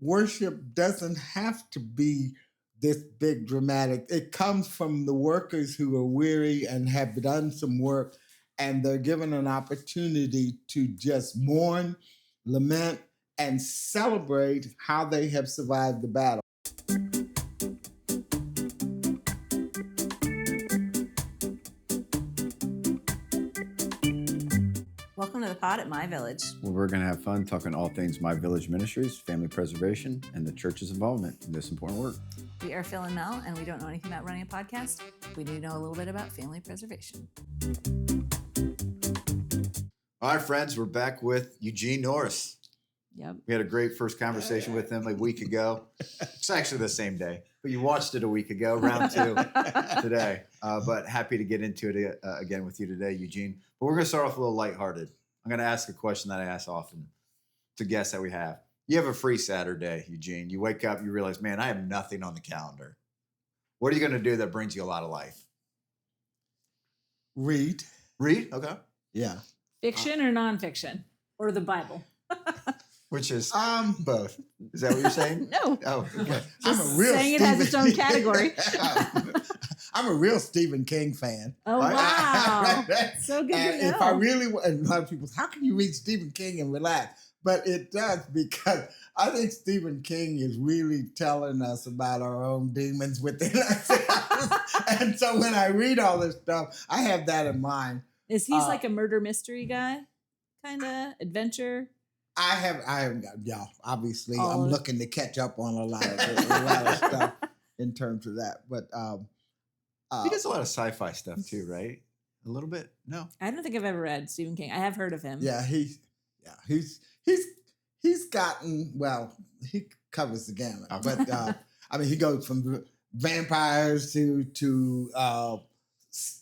worship doesn't have to be this big dramatic. It comes from the workers who are weary and have done some work, and they're given an opportunity to just mourn, lament, and celebrate how they have survived the battle. Welcome to the pod at My Village, where we're going to have fun talking all things My Village Ministries, family preservation, and the church's involvement in this important work. We are Phil and Mel, and we don't know anything about running a podcast. We do know a little bit about family preservation. All right, friends, we're back with Eugene Norris. Yep. We had a great first conversation with him a week ago. It's actually the same day, but you watched it a week ago, round 2 today. But happy to get into it again with you today, Eugene. But we're going to start off a little lighthearted. I'm going to ask a question that I ask often to guests that we have. You have a free Saturday, Eugene. You wake up, you realize, man, I have nothing on the calendar. What are you going to do that brings you a lot of life? Read. Read? Okay. Yeah. Fiction or nonfiction? Or the Bible? Which is both. Is that what you're saying? No. Oh, okay. Just saying it has its own category. I'm a real Stephen King fan. Oh, wow. So good and to know. if I really, and a lot of people, how can you read Stephen King and relax? But it does, because I think Stephen King is really telling us about our own demons within ourselves. And so when I read all this stuff, I have that in mind. Is he like a murder mystery guy? Kind of adventure? I have, yeah, obviously All I'm of- looking to catch up on a lot of stuff in terms of that. But He does a lot of sci-fi stuff too, right? A little bit? No. I don't think I've ever read Stephen King. I have heard of him. yeah, he's gotten, well, he covers the gamut. Okay. But I mean, he goes from vampires to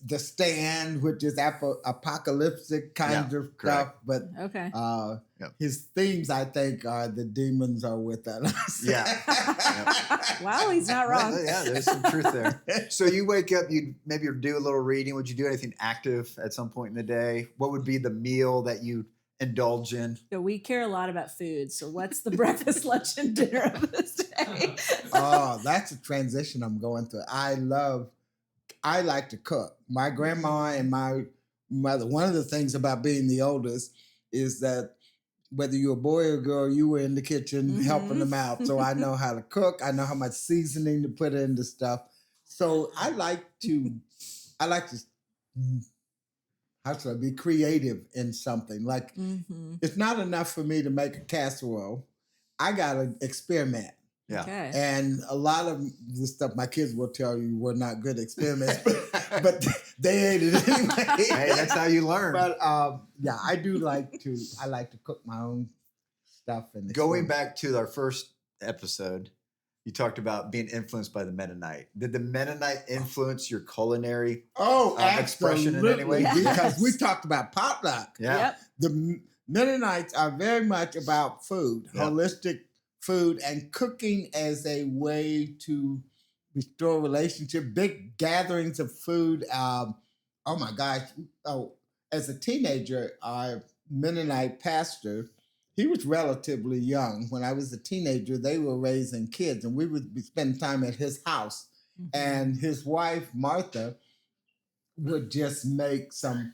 The Stand, which is apocalyptic kinds of stuff. correct. But Okay. Yep. his themes, I think, are the demons are within us. Yeah. Wow, he's not wrong. Yeah, there's some truth there. So you wake up, you maybe do a little reading. Would you do anything active at some point in the day? What would be the meal that you indulge in? So we care a lot about food. So what's the breakfast, lunch, and dinner of this day? Oh, that's a transition I'm going through. I like to cook. My grandma and my mother, one of the things about being the oldest is that whether you're a boy or girl, you were in the kitchen helping them out. So I know how to cook. I know how much seasoning to put into stuff. So I like to, how should I be creative in something? Like, it's not enough for me to make a casserole. I got to experiment. Yeah. Okay. And a lot of the stuff my kids will tell you were not good experiments, but they ate it anyway. Hey, that's how you learn. But yeah, I like to cook my own stuff. And Going back to our first episode, you talked about being influenced by the Mennonite. Did the Mennonite influence your culinary expression in any way? Because Yes. we talked about potluck. Yeah. Yep. The Mennonites are very much about food, Yeah. holistic food, and cooking as a way to restore relationship, big gatherings of food. Oh my gosh. Oh, as a teenager, our Mennonite pastor, he was relatively young. When I was a teenager, they were raising kids, and we would spend time at his house. And his wife, Martha, would just make some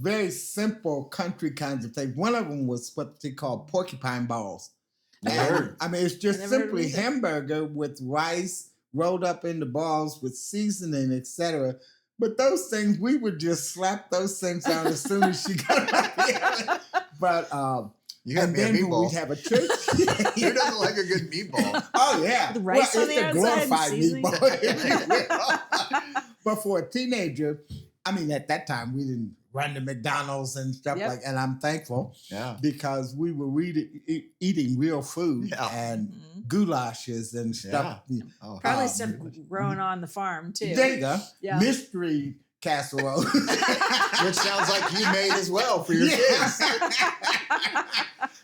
very simple country kinds of things. One of them was what they call porcupine balls. And, I mean, it's just never heard of simply either. hamburger with rice rolled up into balls with seasoning, etc. But those things, we would just slap those things down as soon as she got out of the oven. But You got and me a then when meatball. we'd have a church. Who doesn't like a good meatball? Oh yeah, The rice on it's the a outside, glorified seasoning. meatball. if you will. But for a teenager, I mean, at that time we didn't run to McDonald's and stuff Yep. like. And I'm thankful Yeah. because we were eating real food Yeah. and goulashes and stuff. Oh, Probably Um, stuff growing on the farm too. There you go. Yeah. Mystery casserole. which sounds like you made as well for your kids.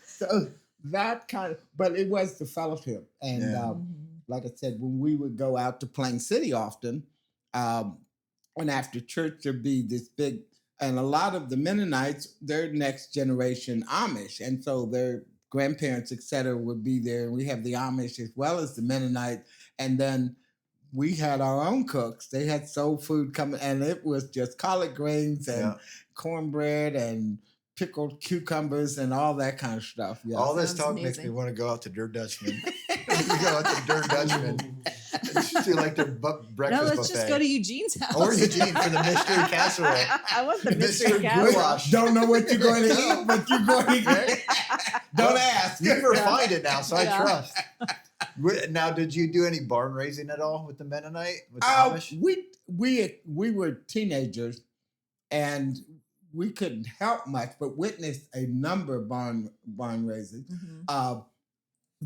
So that kind of, but it was the fellowship. And Yeah. like I said, when we would go out to Plain City often, and after church there'd be this big, and a lot of the Mennonites, they're next generation Amish. And so they're grandparents, etc., would be there. And we have the Amish as well as the Mennonite. And then we had our own cooks. They had soul food coming, and it was just collard greens and cornbread and pickled cucumbers and all that kind of stuff. Yeah. All this Sounds talk makes me amazing. want to go out to Der Dutchman. You go out to Der Dutchman. Do like their breakfast No, let's buffet. just go to Eugene's house. Or Eugene for the mystery casserole. I want the mystery Mystery casserole. goulash. Don't know what you're going to eat, but you're going to eat. Don't ask. You never find it now, so I Yeah. trust. Now, did you do any barn raising at all with the Mennonite? With the Amish? We were teenagers, and we couldn't help much, but witnessed a number of barn raising. Mhm.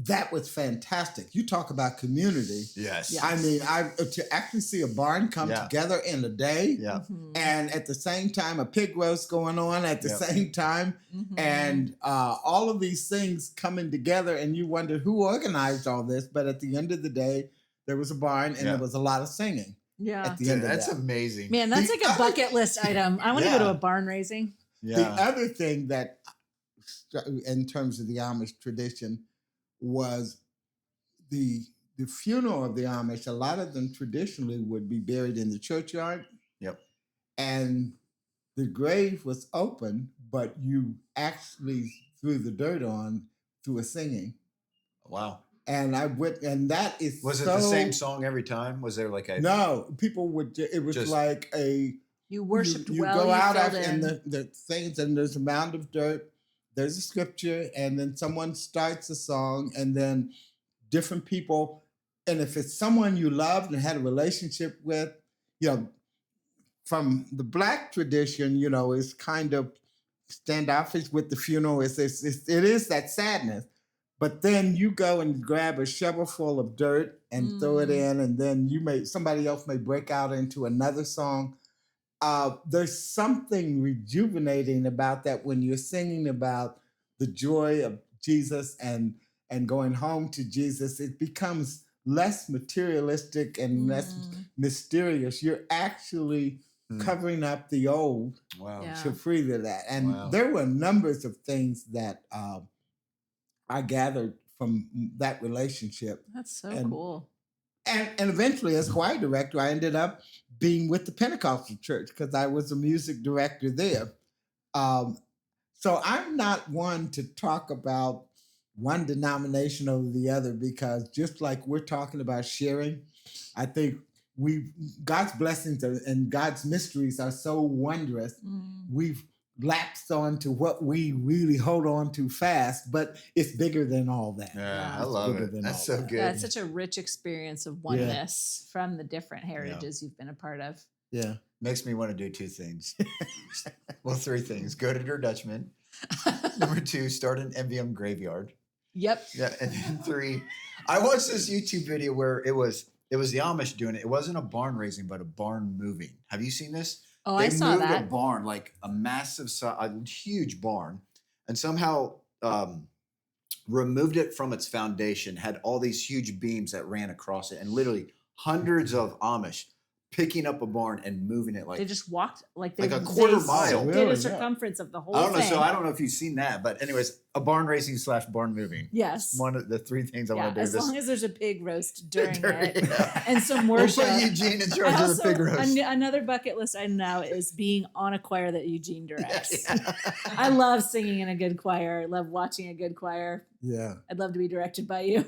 That was fantastic. You talk about community. Yes. Yeah. I mean, to actually see a barn come Yeah. together in a day, Yeah. Mhm. and at the same time a pig roast going on at the Yep. same time, Mhm. and all of these things coming together, and you wonder who organized all this. But at the end of the day, there was a barn, and Yeah. there was a lot of singing Yeah. at the Dude, end of that's that. amazing. Man, that's The like a other- bucket list item. I want to go to Yeah. a barn raising. The Yeah. other thing that, in terms of the Amish tradition, was the funeral of the Amish. A lot of them traditionally would be buried in the churchyard. Yep. And the grave was open, but you actually threw the dirt on through a singing. Wow. And and that is Was it so, the same song every time? Was there like a No, people would. It was Just- like a. You worshipped you well. go You out filled after, in. and the things, and there's a mound of dirt. There's a scripture, and then someone starts a song, and then different people. And if it's someone you loved and had a relationship with, from the Black tradition, is kind of standoffish with the funeral. It is that sadness. But then you go and grab a shovel full of dirt and throw it in, and then somebody else may break out into another song. There's something rejuvenating about that when you're singing about the joy of Jesus and going home to Jesus. It becomes less materialistic and less mysterious. You're actually covering up the old wow. Yeah. to free to that. And Wow. there were numbers of things that I gathered from that relationship. That's so and- cool. And eventually, as choir director, I ended up being with the Pentecostal church because I was a music director there. So I'm not one to talk about one denomination over the other, because just like we're talking about sharing, I think God's blessings and God's mysteries are so wondrous. We've lapsed on to what we really hold on to fast, but it's bigger than all that. Yeah, I It's love bigger it. than That's all so that. good. Yeah, it's such a rich experience of oneness from the different heritages you've been a part of. Yeah. Makes me want to do two things. Well, three things. Go to Der Dutchman. Number two, start an MVM graveyard. Yep. Yeah, and then three, I watched this YouTube video where it was the Amish doing it. It wasn't a barn raising, but a barn moving. Have you seen this? Oh, They I saw moved a that. barn, like a massive, a huge barn, and somehow removed it from its foundation. Had all these huge beams that ran across it, and literally hundreds of Amish picking up a barn and moving it They just walked like they like a quarter they mile. Did Really? a circumference of the whole I don't know. thing. So I don't know if you've seen that, but anyways, a barn raising / barn moving. Yes. One of the three things I Yeah, want to do. as long as there's a pig roast during it Yeah. and some We'll worship. put Eugene in charge And of the also, pig roast. another bucket list item now is being on a choir that Eugene directs. Yeah. I love singing in a good choir. I love watching a good choir. Yeah. I'd love to be directed by you.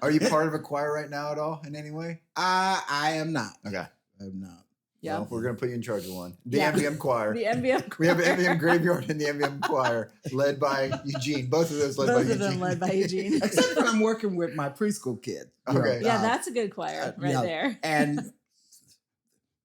Are you part of a choir right now at all in any way? I am not. Okay. I'm not. Yeah. Well, we're going to put you in charge of one. The Yeah. MVM choir. The MVM We have an choir. MVM graveyard and the MVM choir led by Eugene. Both of those led by Both Eugene. of them led by Eugene. Except when I'm working with my preschool kids. you know, Okay. Yeah, that's a good choir right yeah. there. And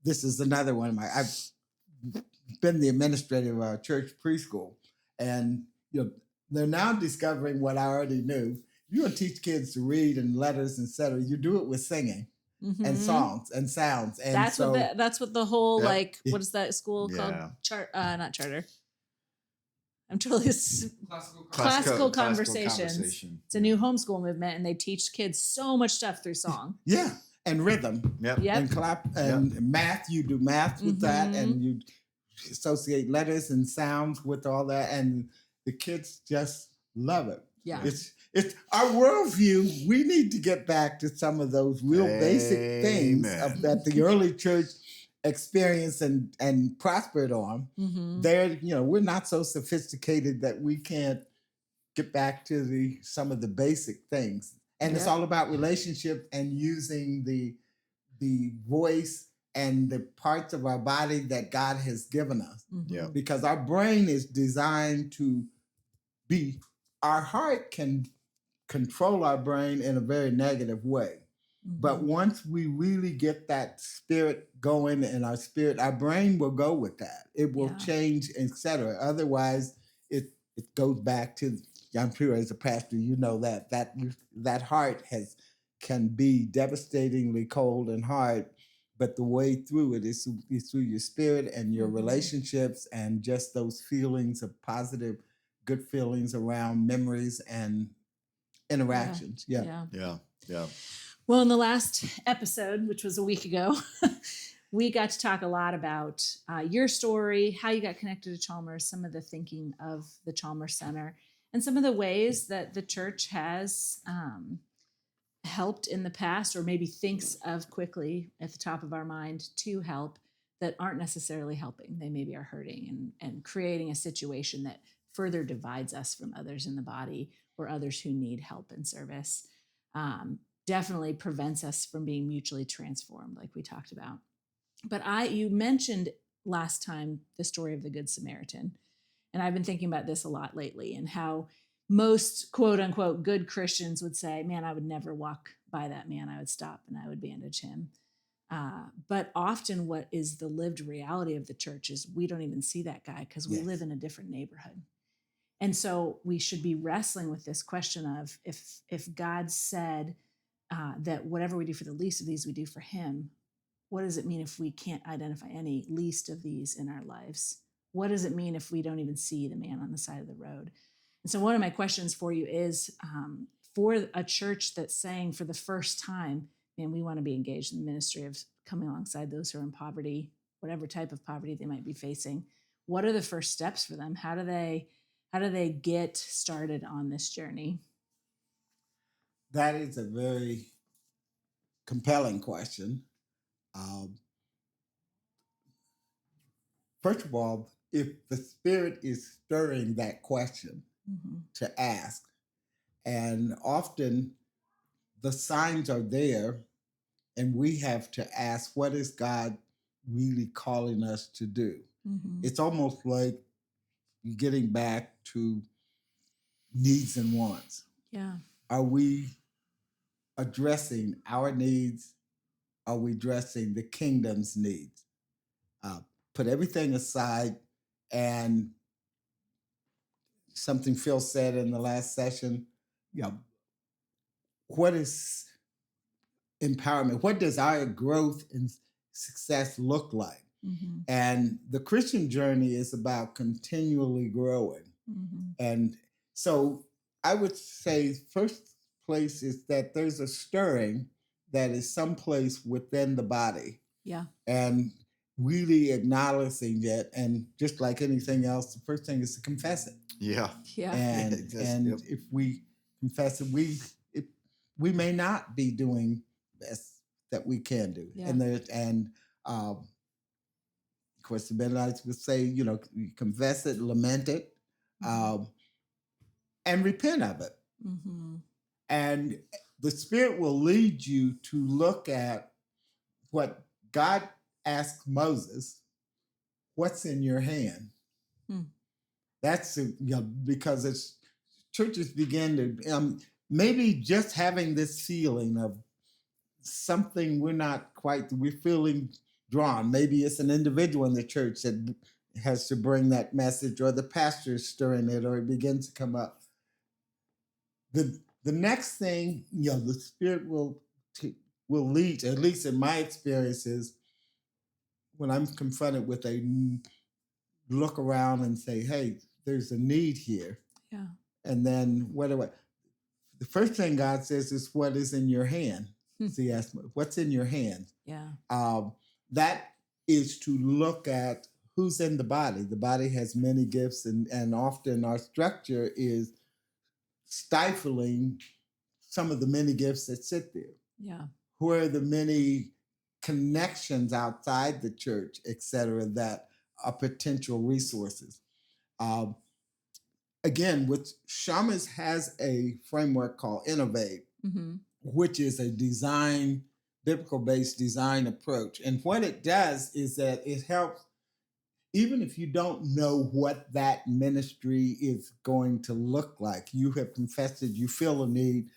this is another one of I've been the administrator of our church preschool, and they're now discovering what I already knew. You don't teach kids to read and letters, etc. You do it with singing and Mhm. songs and sounds. And That's what the whole Yep. like what is that school called? Yeah. Not charter. I'm totally Classical Classical conversations. It's a new homeschool movement, and they teach kids so much stuff through song. yeah, and rhythm. Yep. Yep. And clap and math. You do math with that, Mhm. and you associate letters and sounds with all that, and the kids just love it. Yeah. It's our worldview. We need to get back to some of those real basic things Amen. that the early church experienced and prospered on. Mm-hmm. There, we're not so sophisticated that we can't get back to some of the basic things. And it's Yep. all about relationship and using the voice and the parts of our body that God has given us. Mm-hmm. Yeah. Because our brain is designed to be, our heart can control our brain in a very negative way. But Mm-hmm. once we really get that spirit going in our spirit, our brain will go with that. It will Yeah. change, etc. Otherwise, it goes back to, I'm sure as a pastor, that heart can be devastatingly cold and hard, but the way through it is through your spirit and your Mhm. relationships and just those feelings of positive, good feelings around memories and interactions. Yeah. Yeah. Well, in the last episode, which was a week ago, we got to talk a lot about your story, how you got connected to Chalmers, some of the thinking of the Chalmers Center, and some of the ways that the church has helped in the past, or maybe thinks of quickly at the top of our mind to help, that aren't necessarily helping. They maybe are hurting and creating a situation that further divides us from others in the body or others who need help and service. Definitely prevents us from being mutually transformed, like we talked about. But you mentioned last time the story of the Good Samaritan. And I've been thinking about this a lot lately, and how most quote unquote good Christians would say, man, I would never walk by that man. I would stop and I would bandage him. But often what is the lived reality of the church is we don't even see that guy because we Yes. live in a different neighborhood. And so we should be wrestling with this question of if God said that whatever we do for the least of these, we do for him, what does it mean if we can't identify any least of these in our lives? What does it mean if we don't even see the man on the side of the road? And so one of my questions for you is, for a church that's saying for the first time, man, we want to be engaged in the ministry of coming alongside those who are in poverty, whatever type of poverty they might be facing. What are the first steps for them? How do they get started on this journey? That is a very compelling question. First of all, if the Spirit is stirring that question Mm-hmm. to ask, and often the signs are there, and we have to ask, what is God really calling us to do? Mm-hmm. It's almost like you're getting back to needs and wants. Yeah. Are we addressing our needs? Are we addressing the kingdom's needs? Put everything aside, and something Phil said in the last session, what is empowerment? What does our growth and success look like? Mm-hmm. And the Christian journey is about continually growing. Mm-hmm. And so I would say first place is that there's a stirring that is someplace within the body. Yeah. And really acknowledging it. And just like anything else, the first thing is to confess it. Yeah. Yeah. And if we confess it, we may not be doing best that we can do. Yeah. Of course, the Mennonites would say, you confess it, lament it, and repent of it. Mm-hmm. And the Spirit will lead you to look at what God asked Moses, what's in your hand? That's because it's churches begin to maybe just having this feeling of something we're feeling drawn. Maybe it's an individual in the church that has to bring that message, or the pastor is stirring it, or it begins to come up. The next thing, the Spirit will lead, at least in my experiences, when I'm confronted with a look around and say, hey, there's a need here. Yeah. And then the first thing God says is, what is in your hand? So he asked me, what's in your hand? Yeah. That is to look at who's in the body. The body has many gifts, and often our structure is stifling some of the many gifts that sit there? Yeah. Who are the many connections outside the church, et cetera, that are potential resources? Um, Again, which Chalmers has a framework called Innovate, Mm-hmm. which is a biblical-based design approach. And what it does is that it helps, even if you don't know what that ministry is going to look like, you have confessed it, you feel a need.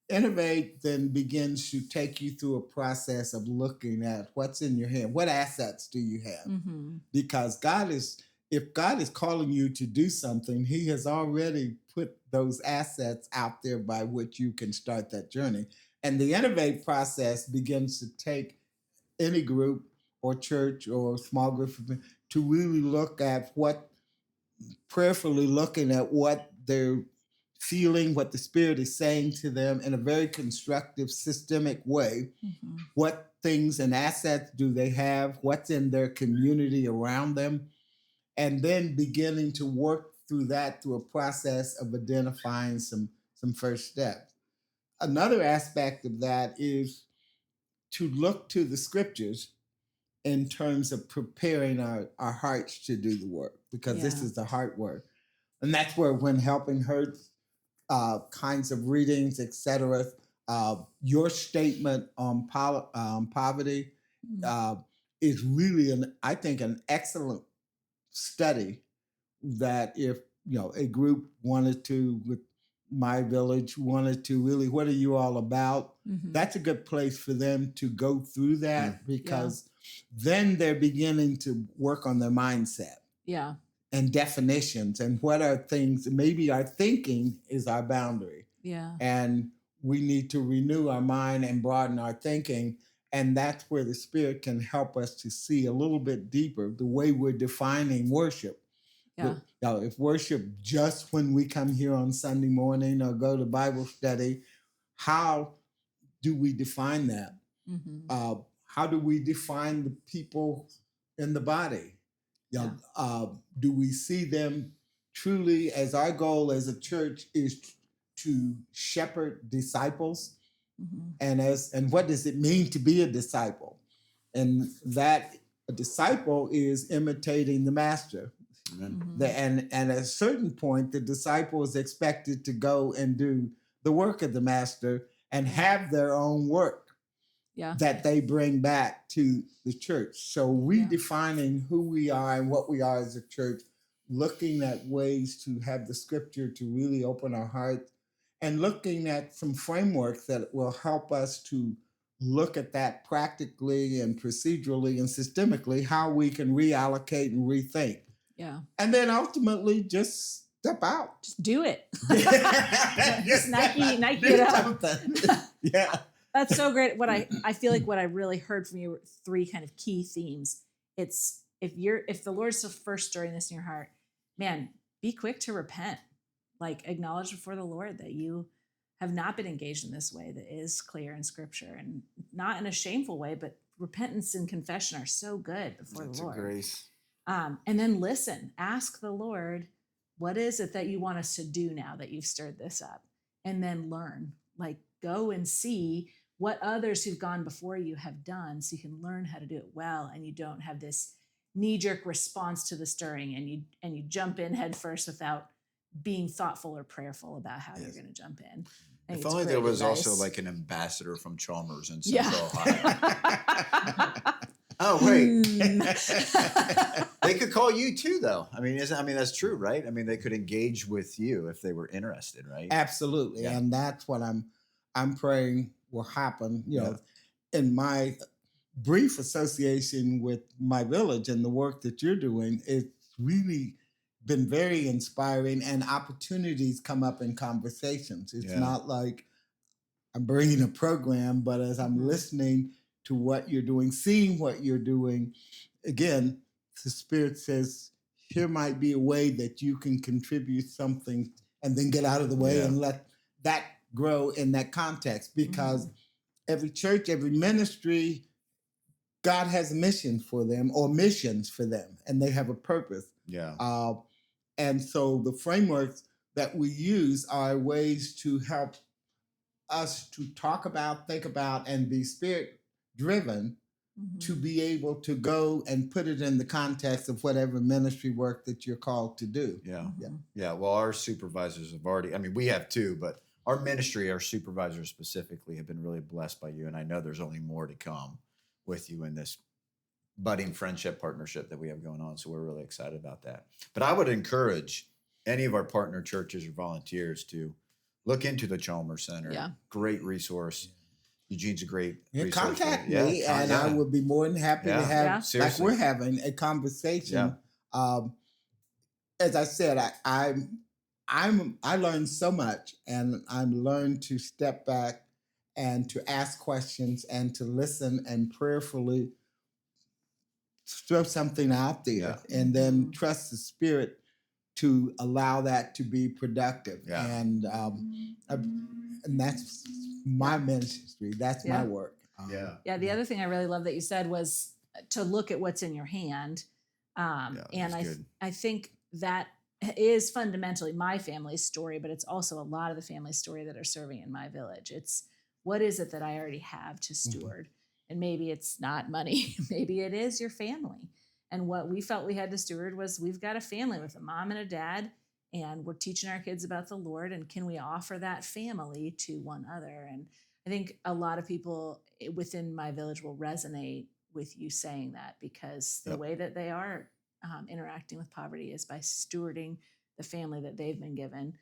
Innovate then begins to take you through a process of looking at what's in your hand. What assets do you have? Mm-hmm. Because if God is calling you to do something, He has already put those assets out there by which you can start that journey. And the Innovate process begins to take any group or church or small group to really look at prayerfully looking at what they're feeling, what the Spirit is saying to them in a very constructive, systemic way. Mm-hmm. What things and assets do they have? What's in their community around them? And then beginning to work through that through a process of identifying some first steps. Another aspect of that is to look to the scriptures in terms of preparing our hearts to do the work, because this Yeah. is the heart work. And that's where When Helping Hurts, kinds of readings, etc. Your statement on poverty Mm-hmm. is really, I think, an excellent study that if a group wanted to, with my village, wanted to really, what are you all about? Mm-hmm. That's a good place for them to go through that, because then they're beginning to work on their mindset. Yeah. And definitions and what are things, maybe our thinking is our boundary. Yeah. And we need to renew our mind and broaden our thinking. And that's where the Spirit can help us to see a little bit deeper the way we're defining worship. Yeah. If worship just when we come here on Sunday morning or go to Bible study, how do we define that? Mm-hmm. How do we define the people in the body? Do we see them truly, as our goal as a church is to shepherd disciples? Mm-hmm. And what does it mean to be a disciple? And that a disciple is imitating the master. Amen. Mm-hmm. And at a certain point, the disciple is expected to go and do the work of the master and have their own work that they bring back to the church. So redefining who we are and what we are as a church, looking at ways to have the scripture to really open our hearts, and looking at some frameworks that will help us to look at that practically and procedurally and systemically, how we can reallocate and rethink. Yeah. And then ultimately just step out. Just do it. Just Nike do it up. something. Yeah. That's so great. What I feel like what I really heard from you were three kind of key themes. It's if the Lord's first stirring this in your heart, man, be quick to repent. Like acknowledge before the Lord that you have not been engaged in this way that is clear in Scripture, and not in a shameful way, but repentance and confession are so good before the Lord. Grace. And then listen, ask the Lord, what is it that you want us to do now that you've stirred this up? And then learn, like go and see what others who've gone before you have done, so you can learn how to do it well, and you don't have this knee-jerk response to the stirring, and you jump in head first without being thoughtful or prayerful about how you're going to jump in. If only there was also like an ambassador from Chalmers in Central Ohio. Oh wait, they could call you too, though. I mean, that's true, right? I mean, they could engage with you if they were interested, right? Absolutely, and that's what I'm praying will happen. In my brief association with my village and the work that you're doing, it's really been very inspiring, and opportunities come up in conversations. It's not like I'm bringing a program, but as I'm listening to what you're doing, seeing what you're doing, again, the Spirit says, here might be a way that you can contribute something and then get out of the way and let that grow in that context. Because every church, every ministry, God has a mission for them, or missions for them, and they have a purpose. Yeah. And so the frameworks that we use are ways to help us to talk about, think about, and be spirit driven to be able to go and put it in the context of whatever ministry work that you're called to do. Yeah. Yeah. Yeah. Well, our supervisors have already, I mean, we have too, but our ministry, our supervisors specifically, have been really blessed by you. And I know there's only more to come with you in this budding friendship partnership that we have going on. So we're really excited about that. But I would encourage any of our partner churches or volunteers to look into the Chalmers Center. Yeah. Great resource. Eugene's a great Yeah, resource. contact me, and I would be more than happy to have, like seriously. we're having a conversation. As I said, I learned so much, and I'm learned to step back and to ask questions and to listen and prayerfully throw something out there, and then trust the Spirit to allow that to be productive. Yeah. And that's my ministry. That's my work. Yeah. The other thing I really love that you said was to look at what's in your hand. And I think that is fundamentally my family's story, but it's also a lot of the family story that are serving in my village. It's what is it that I already have to steward? And maybe it's not money. Maybe it is your family. And what we felt we had to steward was we've got a family with a mom and a dad, and we're teaching our kids about the Lord. And can we offer that family to one other? And I think a lot of people within my village will resonate with you saying that, because the way that they are interacting with poverty is by stewarding the family that they've been given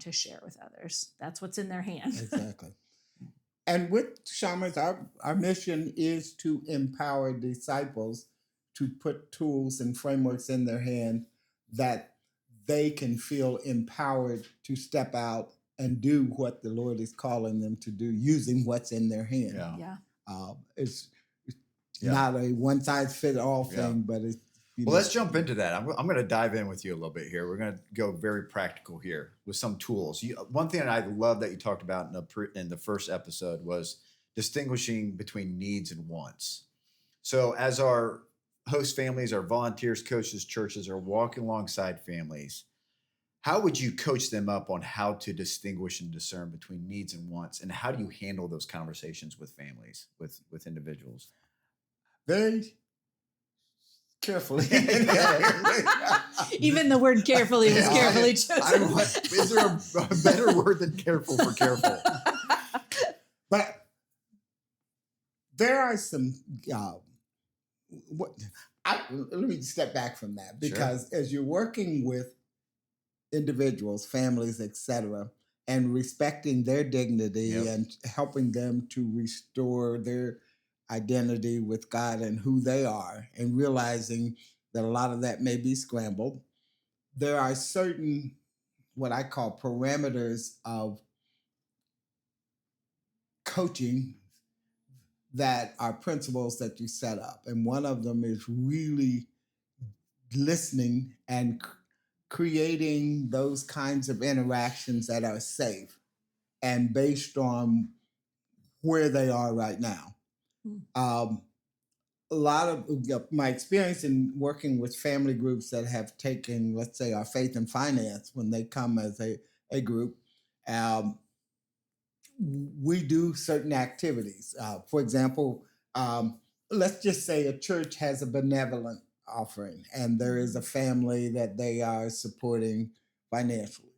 to share with others. That's what's in their hand. Exactly. And with Chalmers, our mission is to empower disciples to put tools and frameworks in their hand that they can feel empowered to step out and do what the Lord is calling them to do using what's in their hand. It's not a one-size-fits-all thing, but it's... Well, let's jump into that. I'm going to dive in with you a little bit here. We're going to go very practical here with some tools. One thing that I love that you talked about in the first episode was distinguishing between needs and wants. So as our host families, our volunteers, coaches, churches are walking alongside families, how would you coach them up on how to distinguish and discern between needs and wants? And how do you handle those conversations with families, with individuals? Very carefully. Even the word carefully was carefully chosen. Is there a better word than careful for careful? But there are some... let me step back from that, because as you're working with individuals, families, etc., and respecting their dignity and helping them to restore their identity with God and who they are, and realizing that a lot of that may be scrambled, there are certain what I call parameters of coaching that are principles that you set up. And one of them is really listening and creating those kinds of interactions that are safe and based on where they are right now. A lot of my experience in working with family groups that have taken, let's say, our faith and finance, when they come as a group, we do certain activities. For example, let's just say a church has a benevolent offering and there is a family that they are supporting financially.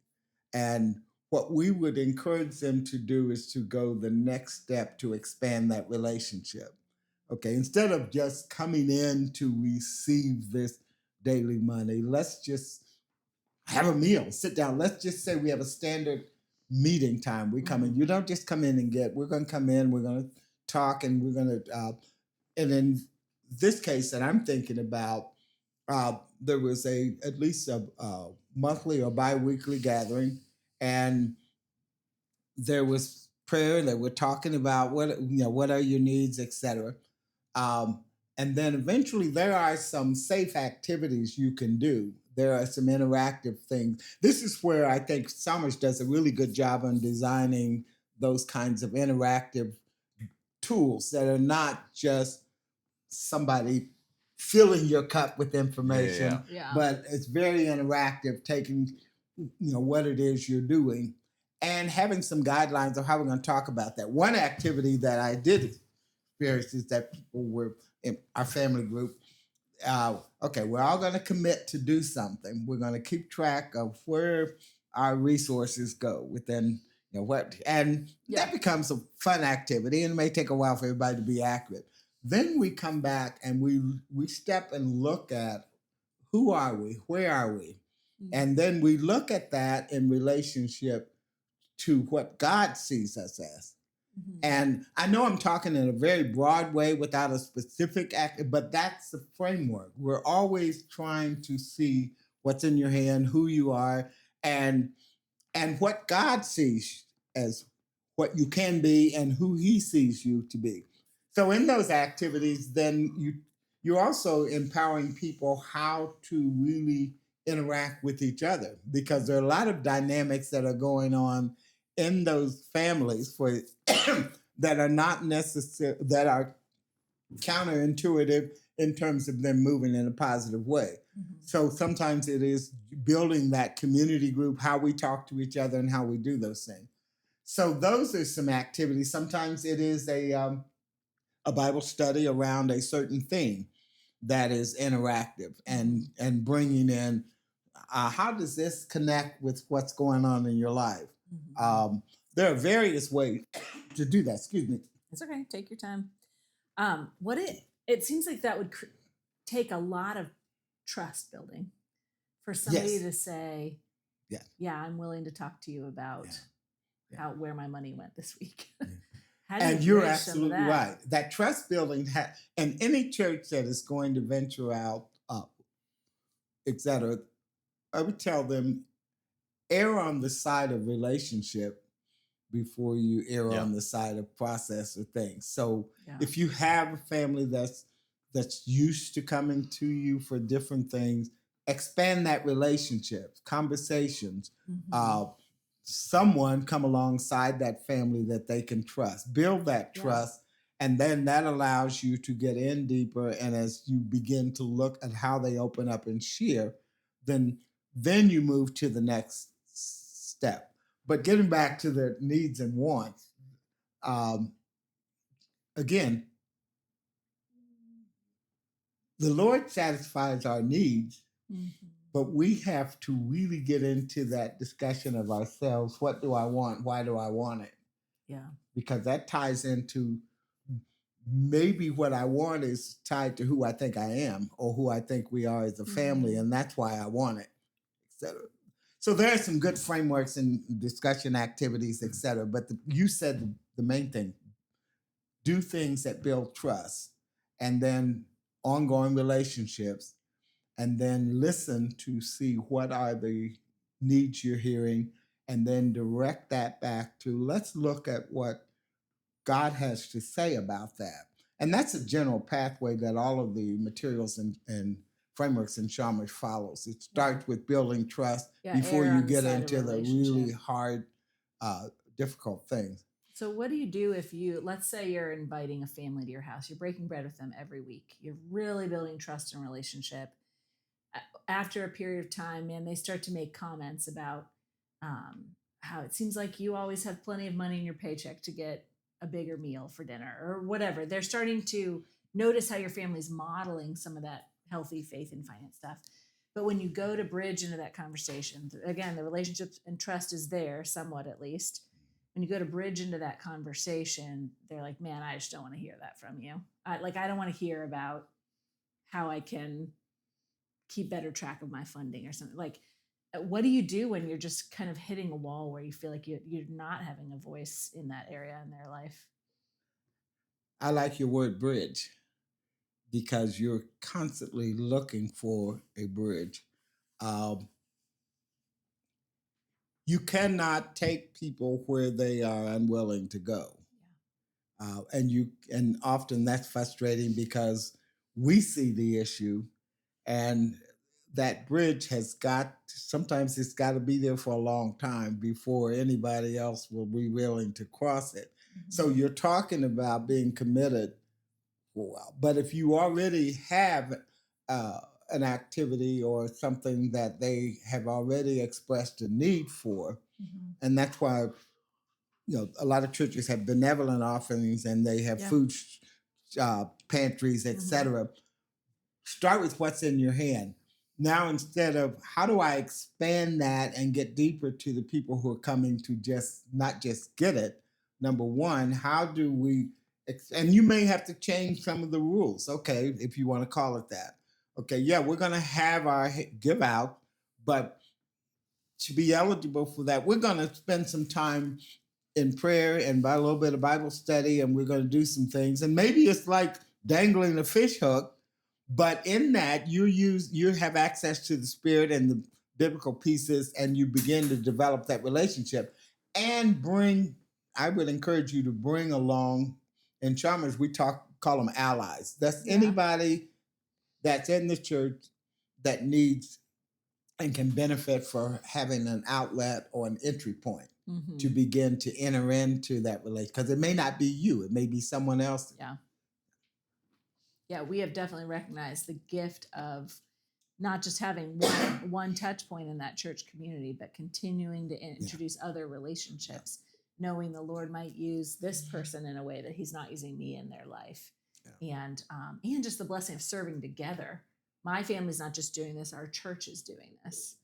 And what we would encourage them to do is to go the next step to expand that relationship. Okay, instead of just coming in to receive this daily money, let's just have a meal, sit down. Let's just say we have a standard meeting time. We come in. You don't just come in and we're going to come in, we're going to talk, and we're going to, and in this case that I'm thinking about, there was at least a monthly or bi-weekly gathering, and there was prayer. They were talking about what are your needs, etc. And then eventually there are some safe activities you can do. There are some interactive things. This is where I think Chalmers does a really good job on designing those kinds of interactive tools that are not just somebody filling your cup with information, but it's very interactive, taking what it is you're doing, and having some guidelines of how we're going to talk about that. One activity that I did experience is that people were in our family group. Okay, we're all going to commit to do something. We're going to keep track of where our resources go within what, and that becomes a fun activity, and it may take a while for everybody to be accurate. Then we come back and we step and look at who are we, where are we, and then we look at that in relationship to what God sees us as. And I know I'm talking in a very broad way without a specific act, but that's the framework. We're always trying to see what's in your hand, who you are, and what God sees as what you can be and who He sees you to be. So in those activities, then you're also empowering people how to really interact with each other, because there are a lot of dynamics that are going on in those families for that are not necessary, that are counterintuitive in terms of them moving in a positive way. So sometimes it is building that community group, how we talk to each other and how we do those things. So those are some activities. Sometimes it is a Bible study around a certain theme that is interactive and bringing in how does this connect with what's going on in your life. There are various ways to do that. Excuse me. It's okay. Take your time. It seems like that would take a lot of trust building for somebody to say, yeah, I'm willing to talk to you about where my money went this week. And you're absolutely right. That trust building, and any church that is going to venture out, etc., I would tell them, err on the side of relationship before you err on the side of process or things. So if you have a family that's used to coming to you for different things, expand that relationship, conversations, someone come alongside that family that they can trust, build that trust, and then that allows you to get in deeper. And as you begin to look at how they open up and share, then you move to the next step. But getting back to the needs and wants, again, the Lord satisfies our needs, but we have to really get into that discussion of ourselves. What do I want? Why do I want it? Yeah. Because that ties into maybe what I want is tied to who I think I am or who I think we are as a family, and that's why I want it, etc. So there are some good frameworks and discussion activities, etc. But you said the main thing: do things that build trust, and then ongoing relationships, and then listen to see what are the needs you're hearing, and then direct that back to, let's look at what God has to say about that. And that's a general pathway that all of the materials and frameworks in Chalmers follows. It starts with building trust before you get into the really hard, difficult things. So what do you do if let's say you're inviting a family to your house, you're breaking bread with them every week, you're really building trust and relationship. After a period of time, man, they start to make comments about how it seems like you always have plenty of money in your paycheck to get a bigger meal for dinner or whatever. They're starting to notice how your family's modeling some of that healthy faith and finance stuff. But when you go to bridge into that conversation, again, the relationship and trust is there somewhat, at least. When you go to bridge into that conversation, they're like, man, I just don't want to hear that from you. I don't want to hear about how I can keep better track of my funding or something. Like, what do you do when you're just kind of hitting a wall where you feel like you're not having a voice in that area in their life? I like your word bridge, because you're constantly looking for a bridge. You cannot take people where they are unwilling to go. And often that's frustrating because we see the issue, and that bridge sometimes it's got to be there for a long time before anybody else will be willing to cross it. So you're talking about being committed for a while. But if you already have an activity or something that they have already expressed a need for. Mhm. And that's why, a lot of churches have benevolent offerings and they have Yeah. food pantries, Mhm. etc. Start with what's in your hand. Now, instead of how do I expand that and get deeper to the people who are coming to just not just get it, number one, how do we, and you may have to change some of the rules, okay, if you want to call it that. Okay, yeah, we're going to have our give out, but to be eligible for that, we're going to spend some time in prayer and by a little bit of Bible study, and we're going to do some things. And maybe it's like dangling a fish hook, but in that you have access to the Spirit and the biblical pieces, and you begin to develop that relationship and bring. I would encourage you to bring along. In Chalmers, we call them allies. That's Yeah. anybody that's in the church that needs and can benefit for having an outlet or an entry point Mhm. to begin to enter into that relationship. Because it may not be you, it may be someone else. Yeah, we have definitely recognized the gift of not just having one touch point in that church community, but continuing to introduce other relationships, knowing the Lord might use this person in a way that He's not using me in their life, and just the blessing of serving together. My family's not just doing this; our church is doing this.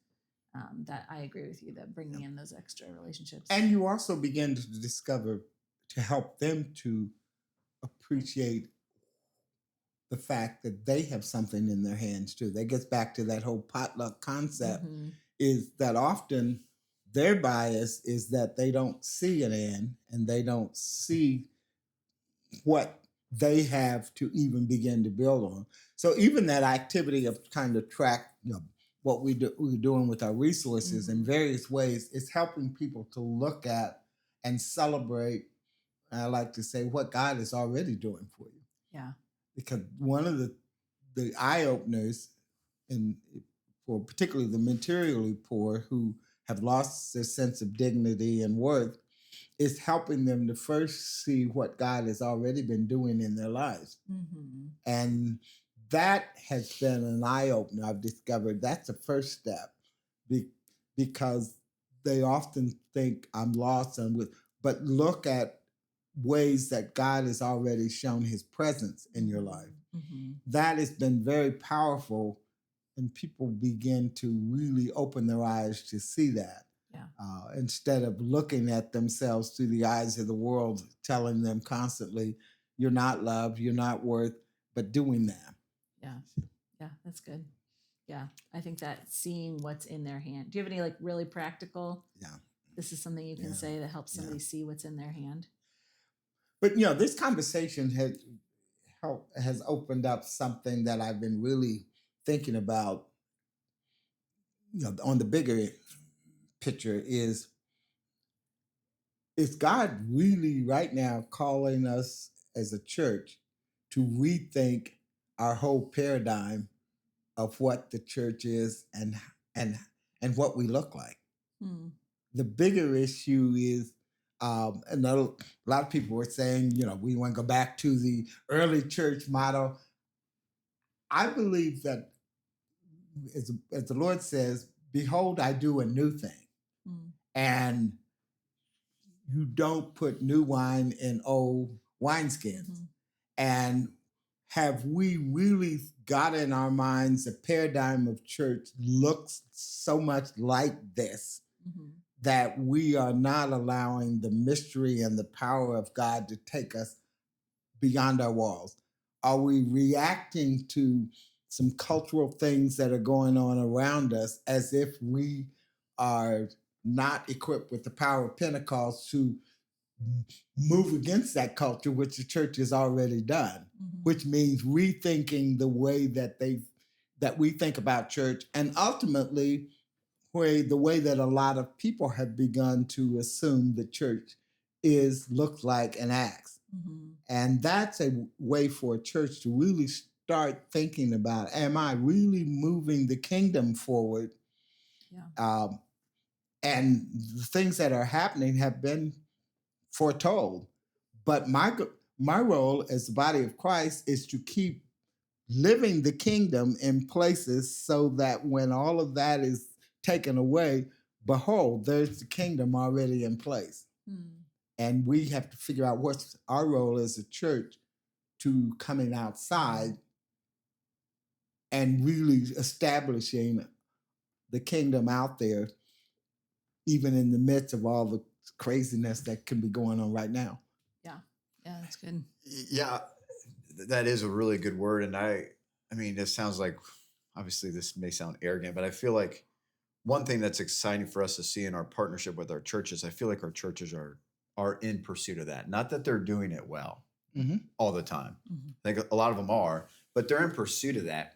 That I agree with you. That bringing in those extra relationships, and you also begin to discover to help them to appreciate the fact that they have something in their hands too. That gets back to that whole potluck concept. Mhm. Is that often their bias is that they don't see an end and they don't see what they have to even begin to build on. So even that activity of kind of track, what we're doing with our resources in various ways is helping people to look at and celebrate. I like to say what God is already doing for you. Yeah. Because one of the eye openers, and for particularly the materially poor who have lost their sense of dignity and worth, is helping them to first see what God has already been doing in their lives. Mhm. And that has been an eye opener. I've discovered that's the first step because they often think I'm lost but look at ways that God has already shown His presence in your life. Mhm. That has been very powerful, and people begin to really open their eyes to see that. Yeah. Instead of looking at themselves through the eyes of the world, telling them constantly, you're not loved, you're not worth, but doing that. Yeah, that's good. Yeah, I think that seeing what's in their hand. Do you have any like really practical? Yeah. This is something you can say that helps somebody see what's in their hand. But this conversation has opened up something that I've been really thinking about. On the bigger picture is God really right now calling us as a church to rethink our whole paradigm of what the church is and and what we look like. Hmm. The bigger issue is, and a lot of people were saying, we want to go back to the early church model. I believe that, as the Lord says, behold, I do a new thing. Hmm. And you don't put new wine in old wineskins. Mhm. And have we really got in our minds a paradigm of church looks so much like this Mhm. that we are not allowing the mystery and the power of God to take us beyond our walls? Are we reacting to some cultural things that are going on around us as if we are not equipped with the power of Pentecost to move against that culture, which the church has already done, which means rethinking the way that we think about church, and ultimately the way that a lot of people have begun to assume the church looks like and acts. And that's a way for a church to really start thinking about, am I really moving the kingdom forward? Yeah. And the things that are happening have been foretold. But my role as the body of Christ is to keep living the kingdom in places so that when all of that is taken away, behold, there's the kingdom already in place. And we have to figure out what's our role as a church to coming outside and really establishing the kingdom out there, even in the midst of all the craziness that can be going on right now. Yeah, that's good. Yeah, that is a really good word. And I mean, it sounds like, obviously this may sound arrogant, but I feel like one thing that's exciting for us to see in our partnership with our churches, I feel like our churches are in pursuit of that. Not that they're doing it well all the time. I think a lot of them are, but they're in pursuit of that.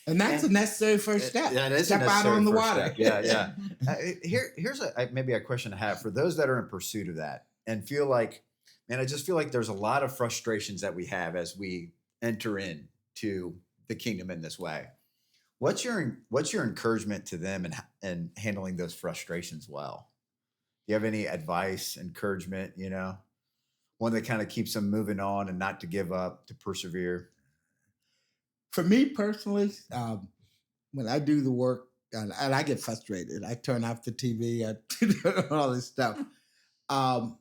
And that's a necessary first step. That is Step a out necessary on the first water. step. Yeah, yeah. Here's maybe a question I have for those that are in pursuit of that and feel like, man, I just feel like there's a lot of frustrations that we have as we enter into the kingdom in this way. What's your encouragement to them and handling those frustrations well? Do you have any advice, encouragement, one that kind of keeps them moving on and not to give up, to persevere? For me personally, when I do the work, and I get frustrated, I turn off the TV, I do all this stuff. The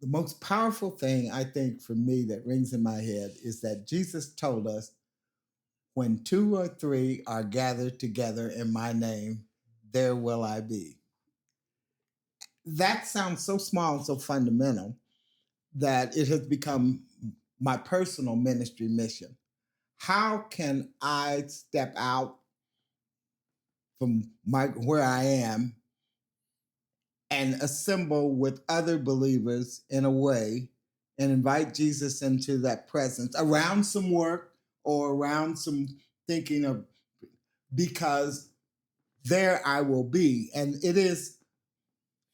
most powerful thing I think for me that rings in my head is that Jesus told us, when 2 or 3 are gathered together in my name, there will I be. That sounds so small and so fundamental that it has become my personal ministry mission. How can I step out from where I am and assemble with other believers in a way and invite Jesus into that presence around some work or around some thinking of, because there I will be. And it is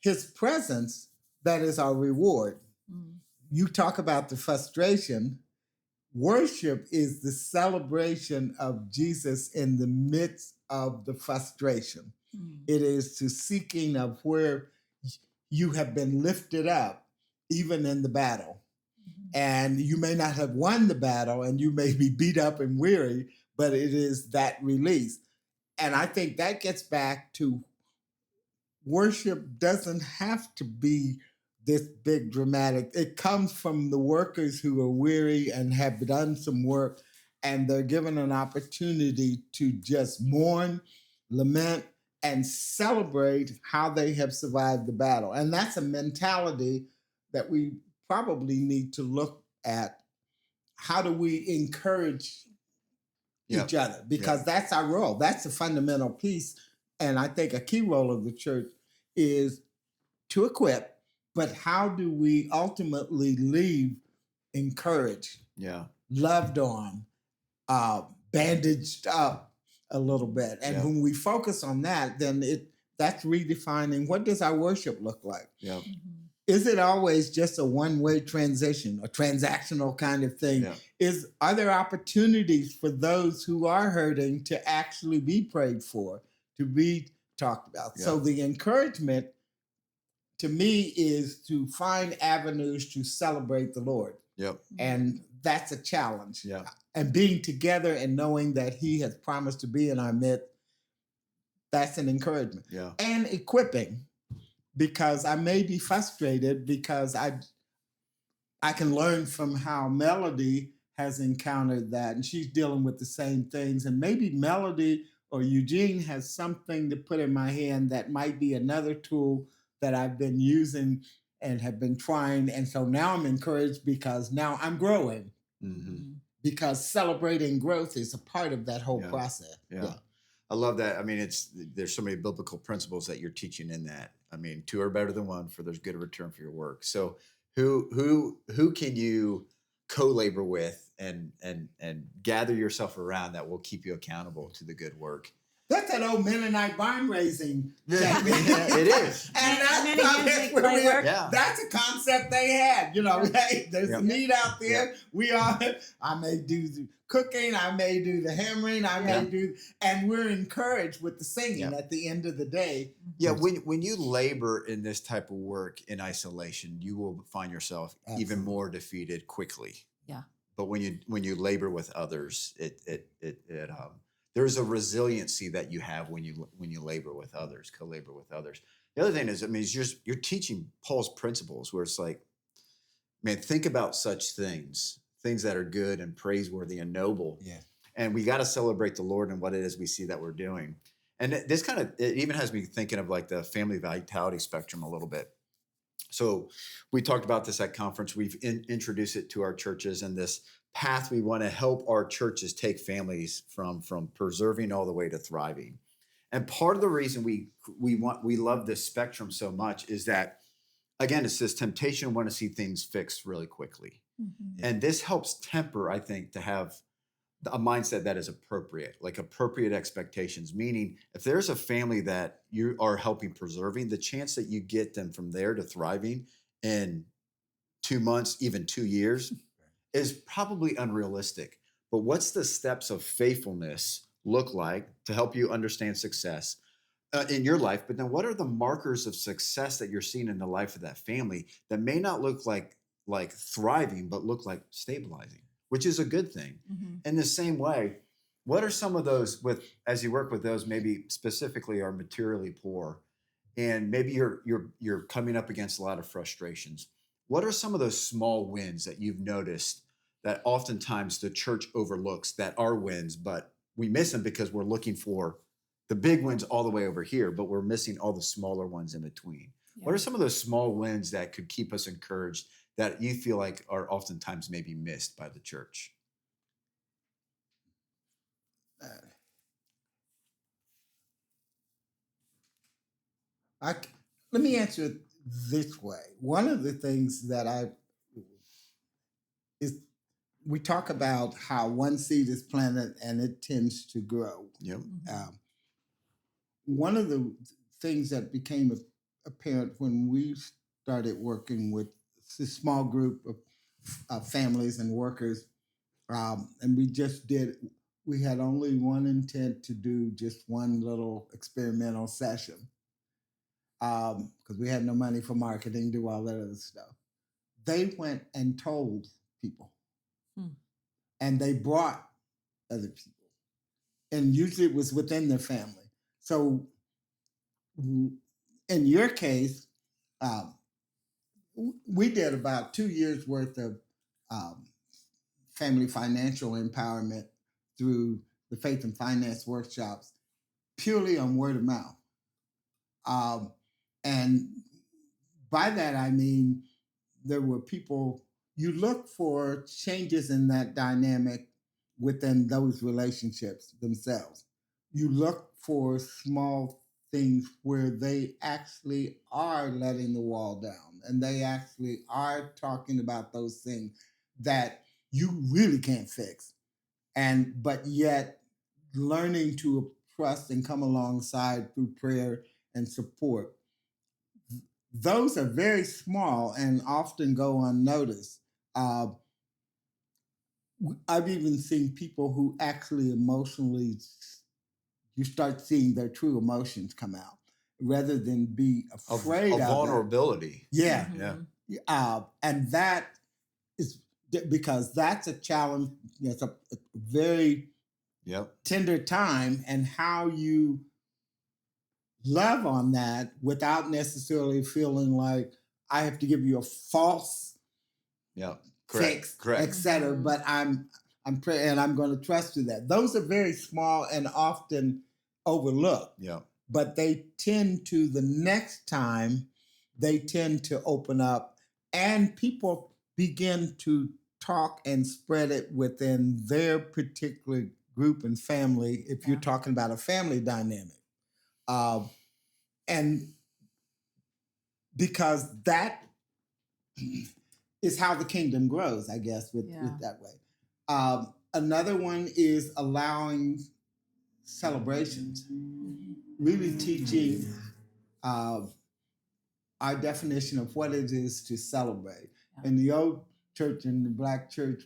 his presence that is our reward. You talk about the frustration. Worship is the celebration of Jesus in the midst of the frustration. It is the seeking of where you have been lifted up, even in the battle. And you may not have won the battle and you may be beat up and weary, but it is that release. And I think that gets back to worship doesn't have to be this big dramatic. It comes from the workers who are weary and have done some work, and they're given an opportunity to just mourn, lament, and celebrate how they have survived the battle. And that's a mentality that we probably need to look at. How do we encourage each other? Because that's our role. That's the fundamental piece. And I think a key role of the church is to equip, but how do we ultimately leave encouraged, loved on, bandaged up a little bit? And when we focus on that, then that's redefining what does our worship look like? Is it always just a one-way transition, a transactional kind of thing? Are there opportunities for those who are hurting to actually be prayed for, to be talked about? So the encouragement to me is to find avenues to celebrate the Lord. And that's a challenge. And being together and knowing that he has promised to be in our midst, that's an encouragement. And equipping, because I may be frustrated because I can learn from how Melody has encountered that, and she's dealing with the same things. And maybe Melody or Eugene has something to put in my hand that might be another tool that I've been using and have been trying. And so now I'm encouraged because now I'm growing. Because celebrating growth is a part of that whole process. I love that. I mean, there's so many biblical principles that you're teaching in that. I mean, 2 are better than 1, for there's good return for your work. So who can you co-labor with and gather yourself around that will keep you accountable to the good work? That's that old Mennonite barn raising. It is. And that's a concept they had. Hey, there's a need out there. I may do the cooking, I may do the hammering, I may do, and we're encouraged with the singing at the end of the day. When you labor in this type of work in isolation, you will find yourself even more defeated quickly. but when you labor with others, there's a resiliency that you have when you labor with others, co-labor with others. The other thing is, I mean, you're teaching Paul's principles, where it's like, man, think about such things that are good and praiseworthy and noble. Yeah. And we got to celebrate the Lord and what it is we see that we're doing. And this it even has me thinking of like the family vitality spectrum a little bit. So we talked about this at conference. We've introduced it to our churches, and this path we want to help our churches take families from preserving all the way to thriving. And part of the reason we love this spectrum so much is that, again, it's this temptation to want to see things fixed really quickly. Mm-hmm. And this helps temper, I think, to have a mindset that is appropriate, like appropriate expectations. Meaning, if there's a family that you are helping preserving, the chance that you get them from there to thriving in 2 months, even 2 years, is probably unrealistic. But what's the steps of faithfulness look like to help you understand success in your life? But then what are the markers of success that you're seeing in the life of that family that may not look like thriving, but look like stabilizing, which is a good thing. Mm-hmm. In the same way, what are some of those, as you work with those, maybe specifically are materially poor, and maybe you're coming up against a lot of frustrations? What are some of those small wins that you've noticed that oftentimes the church overlooks, that are wins, but we miss them because we're looking for the big wins all the way over here, but we're missing all the smaller ones in between? Yeah. What are some of those small wins that could keep us encouraged that you feel like are oftentimes maybe missed by the church? Let me answer it this way. One of the things that we talk about how one seed is planted and it tends to grow. Yep. One of the things that became apparent when we started working with a small group of families and workers, and we had only one intent to do just one little experimental session, because we had no money for marketing, do all that other stuff. They went and told people. And they brought other people. And usually it was within their family. So in your case, we did about 2 years worth of family financial empowerment through the faith and finance workshops, purely on word of mouth. And by that, I mean, there were people, you look for changes in that dynamic within those relationships themselves. You look for small things where they actually are letting the wall down, and they actually are talking about those things that you really can't fix. But yet learning to trust and come alongside through prayer and support. Those are very small and often go unnoticed. I've even seen people who actually emotionally, you start seeing their true emotions come out rather than be afraid of vulnerability. Yeah. Mm-hmm. Yeah. And that is because that's a challenge. It's a very tender time, and how you love on that without necessarily feeling like I have to give you a false fix, etc. Mm-hmm. But I'm praying, and I'm going to trust you that. Those are very small and often overlooked. Yeah. But they tend to, the next time, they tend to open up, and people begin to talk and spread it within their particular group and family, if you're talking about a family dynamic. And because that is how the kingdom grows, I guess, with that way. Another one is allowing celebrations, really teaching our definition of what it is to celebrate. Yeah. In the old church, in the Black church,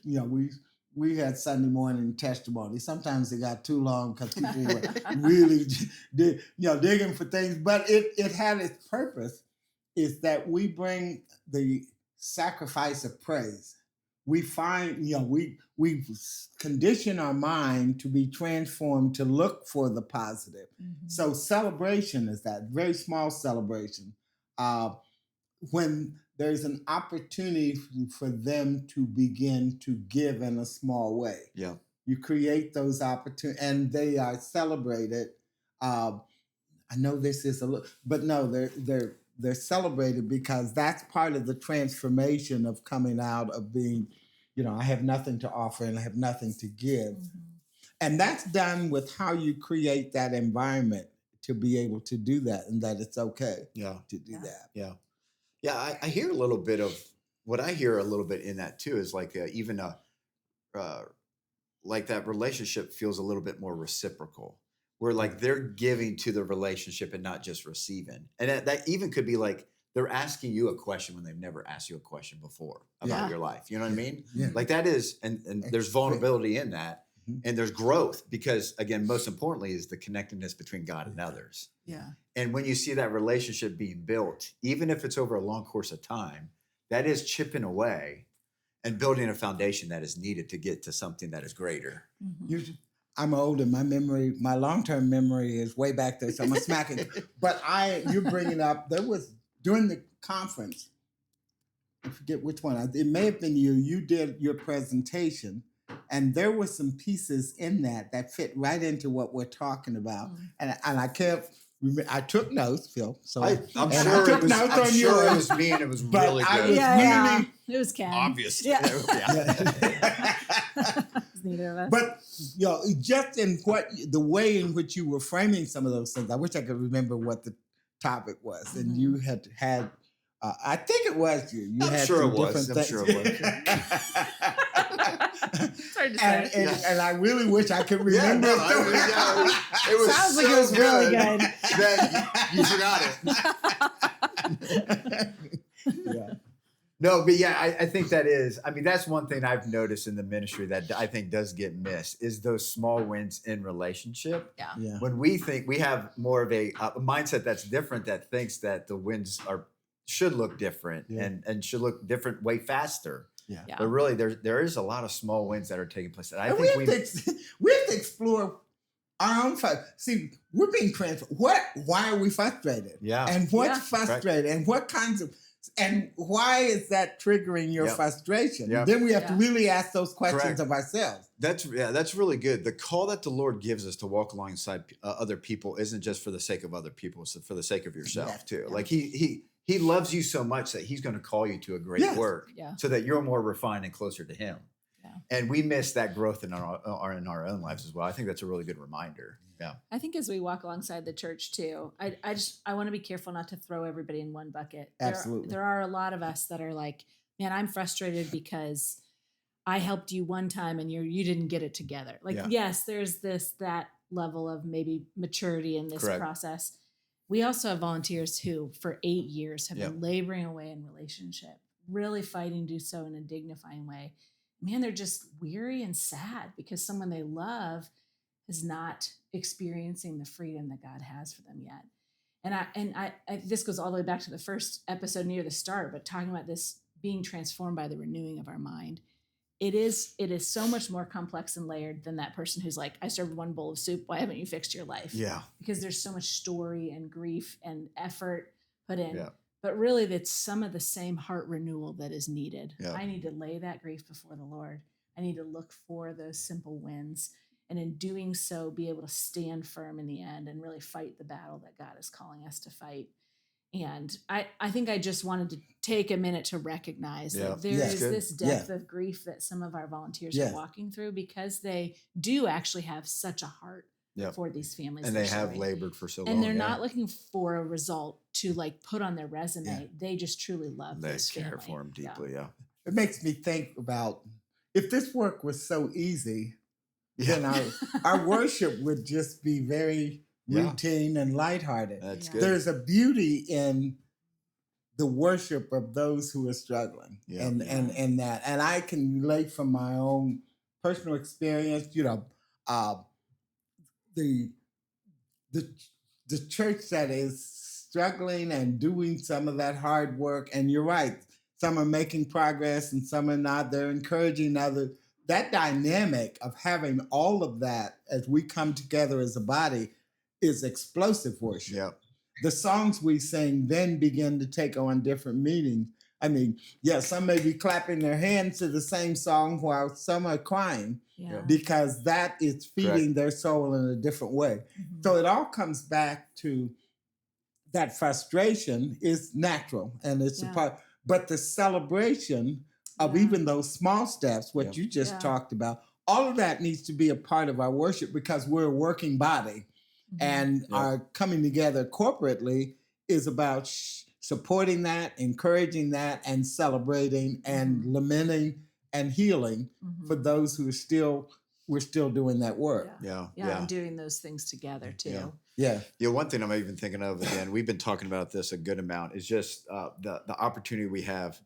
we had Sunday morning testimony. Sometimes it got too long because people were really digging for things. But it had its purpose, is that we bring the sacrifice of praise. we find, we condition our mind to be transformed to look for the positive. Mhm. So celebration is that very small celebration. When there's an opportunity for them to begin to give in a small way. Yeah. You create those opportunities and they are celebrated. I know this is a little, but no, they're celebrated because that's part of the transformation of coming out of being, I have nothing to offer and I have nothing to give. Mhm. And that's done with how you create that environment to be able to do that, and that it's okay Yeah. to do Yeah. that. Yeah. Yeah. I hear a little bit of what I hear a little bit in that too is like even like that relationship feels a little bit more reciprocal, where like they're giving to the relationship and not just receiving. And that even could be like they're asking you a question when they've never asked you a question before about Yeah. your life. You know what I mean? Yeah. Like that is, and there's vulnerability in that. Mhm. And there's growth because, again, most importantly is the connectedness between God and others. Yeah. And when you see that relationship being built, even if it's over a long course of time, that is chipping away and building a foundation that is needed to get to something that is greater. Mhm. I'm old and my long-term memory is way back there, so I'm smacking. But you're bringing up, there was, during the conference, I forget which one, it may have been you did your presentation, and there were some pieces in that fit right into what we're talking about. Mm. And I kept, I took notes, Phil. So I'm and sure, I it took was, notes I'm on sure it yours. was me and it was But really I good. was Yeah, really it was Ken. Obvious. Yeah. Yeah. It's neither of us. But just in the way in which you were framing some of those things, I wish I could remember what the topic was. And Mhm. you had I think it was you. You I'm had sure some it was. different I'm things. sure it It's hard to and, say. and I really wish I could Yeah, remember. no, it was Sounds so like it was really good good. that you forgot it. Yeah. No, but yeah, I think that is. I mean, that's one thing I've noticed in the ministry that I think does get missed is those small wins in relationship. Yeah. Yeah. When we think we have more of a mindset that's different, that thinks that the wins should look different Yeah. and should look different way faster. Yeah. Yeah. But really, there is a lot of small wins that are taking place. And I And think we have to explore our own see, we're being transformed. Why are we frustrated? Yeah. And what's Yeah. frustrated? And what kinds of, and why is that triggering your Yep. frustration? Yep. Then we have to Yeah. really ask those questions Correct. of ourselves. That's really good. The call that the Lord gives us to walk alongside other people isn't just for the sake of other people; it's for the sake of yourself Yeah. too. Yeah. Like He loves you so much that He's going to call you to a great Yes. work, Yeah. so that you're more refined and closer to Him. Yeah. And we miss that growth in our own lives as well. I think that's a really good reminder. Yeah. I think as we walk alongside the church too, I want to be careful not to throw everybody in one bucket. Absolutely. There are a lot of us that are like, man, I'm frustrated because I helped you one time and you didn't get it together. Like, Yeah. yes, there's that level of maybe maturity in this Correct. process. We also have volunteers who for 8 years have Yep. been laboring away in relationship, really fighting to do so in a dignifying way. Man, they're just weary and sad because someone they love is not experiencing the freedom that God has for them yet. And I this goes all the way back to the first episode near the start, but talking about this being transformed by the renewing of our mind. It is so much more complex and layered than that person who's like, I served one bowl of soup. Why haven't you fixed your life? Yeah. Because there's so much story and grief and effort put in. Yeah. But really, that's some of the same heart renewal that is needed. Yeah. I need to lay that grief before the Lord. I need to look for those simple wins. And in doing so, be able to stand firm in the end and really fight the battle that God is calling us to fight. And I think I just wanted to take a minute to recognize Yeah. that there Yeah. is Good. this depth of grief that some of our volunteers Yeah. are walking through because they do actually have such a heart Yep. for these families. And they're they have serving. labored for so long. And they're yeah. not looking for a result to like put on their resume. Yeah. They just truly love They this care family. for them Yeah. deeply. Yeah. It makes me think about if this work was so easy, then our worship would just be very Yeah. routine and lighthearted. That's Yeah. good. There's a beauty in the worship of those who are struggling, Yeah. and that, and I can relate from my own personal experience. The church that is struggling and doing some of that hard work, and you're right. some are making progress and some are not. They're encouraging others. That dynamic of having all of that as we come together as a body is explosive worship. Yep. The songs we sing then begin to take on different meanings. I mean, yeah, some may be clapping their hands to the same song while some are crying Yeah. because that is feeding their soul in a different way. Mhm. So it all comes back to that frustration is natural and it's a part, but the celebration of even those small steps, what you just talked about, all of that needs to be a part of our worship because we're a working body. And our coming together corporately is about supporting that, encouraging that, and celebrating and lamenting and healing for those who are we're still doing that work. Yeah, and doing those things together too. Yeah. One thing I'm even thinking of, again, we've been talking about this a good amount, is just the opportunity we have.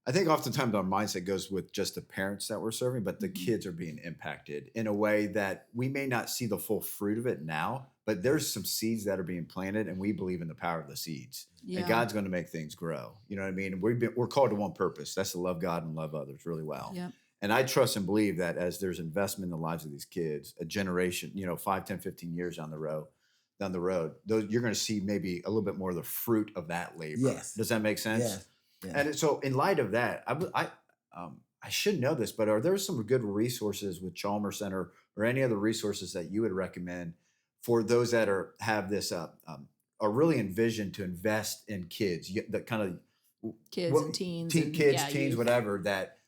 I think oftentimes our mindset goes with just the parents that we're serving, but the kids are being impacted in a way that we may not see the full fruit of it now, but there's some seeds that are being planted, and we believe in the power of the seeds. And God's going to make things grow. You know what I mean? We're called to one purpose. That's to love God and love others really well. Yeah. And I trust and believe that as there's investment in the lives of these kids, a generation, 5, 10, 15 years down the road, you're going to see maybe a little bit more of the fruit of that labor. Yes. Does that make sense? Yes. Yeah. And so in light of that, I should know this, but are there some good resources with Chalmers Center or any other resources that you would recommend for those that have this are really envisioned to invest in kids, that kind of kids and teens, teens, youth. whatever, that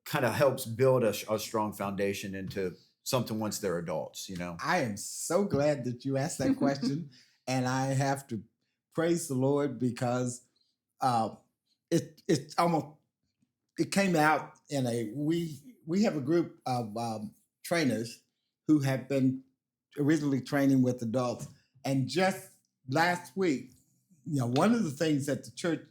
kind of helps build a strong foundation into something once they're adults, I am so glad that you asked that question. And I have to praise the Lord because it came out in we have a group of trainers who have been originally training with adults. And just last week, one of the things that the church